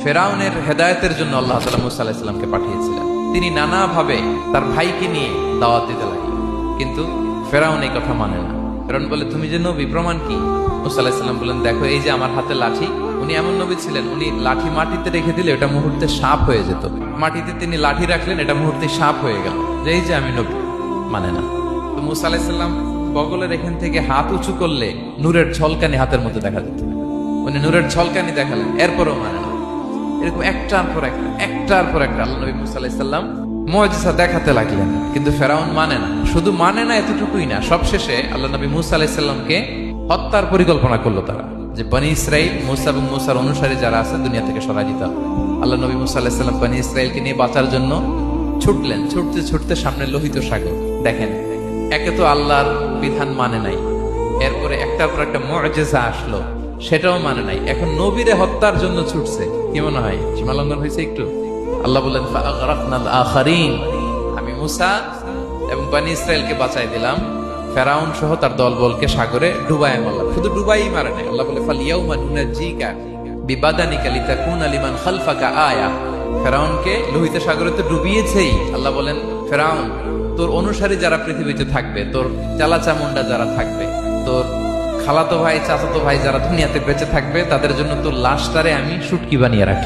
ফেরাউনের হেদায়েতের জন্য আল্লাহ তাআলা মুসা আলাইহিস সালামকে পাঠিয়েছিলেন। তিনি নানাভাবে তার ভাইকে নিয়ে দাওয়াত দিতে লাগলেন, কিন্তু ফেরাউন এই কথা মানে না। ফেরাউন বলে, তুমি যে নবী, প্রমাণ কি? মুসা আলাইহিস সালাম বলেন, দেখো এই যে আমার হাতে লাঠি। উনি এমন নবী ছিলেন, উনি লাঠি মাটিতে রেখে দিলে এটা মুহূর্তে সাপ হয়ে যেত। মাটিতে তিনি লাঠি রাখলেন, এটা মুহূর্তে সাপ হয়ে গেল, যে এই যে আমি নবী। মানে না। তো মুসা আলাইহিস সালাম বগলের এখান থেকে হাত উঁচু করলে নূরের ঝলকানি হাতের মধ্যে দেখা যেত। উনি নূরের ঝলকানি দেখালেন, এরপরও মানে না। এরকম একটার পর একটা আল্লাহ নবী মুসা আলাইহিস সালাম মুআজিজা দেখাতে লাগলেন, কিন্তু ফেরাউন মানে না। শুধু মানে না এতটুকুই না, সবশেষে আল্লাহ নবী মুসা আলাইহিস সালামকে হত্যার পরিকল্পনা করলো তারা, যে বনি ইসরাইল, মুসা এবং মুসার অনুসারী যারা আছে দুনিয়া থেকে সরাই দিতে হবে। আল্লাহ নবী মুসা আলাইহিস সালাম বনি ইসরাইলকে নিয়ে বাঁচার জন্য ছুটলেন। ছুটতে ছুটতে সামনে লোহিত সাগর। দেখেন, একে তো আল্লাহর বিধান মানে নাই, এরপরে একটার পর একটা মুআজিজা আসলো, সেটাও মানে নাই। এখন নবীরে হত্যার জন্য ছুটছে। কি মনে হয় সীমালঙ্ঘন হয়েছে একটু? আল্লাহ বলেন, ফাআগরাকনাল আখারিন, আমি মুসা এবং বনি ইসরাইলকে বাঁচাই দিলাম, ফেরাউন সহ তার দলবলকে সাগরে ডুবায় মারলাম। শুধু ডুবাই মারে নাই, আল্লাহ বলে, ফালিয়াউমা নুনাজ্জিকা বিবাদানিকা লিতাকুনা লিমান খালফাকা আয়া। ফেরাউনকে লোহিত সাগরে তো ডুবিয়েছেই। আল্লাহ বলেন, ফেরাউন, তোর অনুসারী যারা পৃথিবীতে থাকবে, তোর চালাচামুন্ডা যারা থাকবে, তোর খালাতো ভাই, চাচাতো ভাই যারা দুনিয়াতে বেঁচে থাকবে, তাদের জন্য তোর লাশটারে আমি শুটকি বানিয়ে রাখি।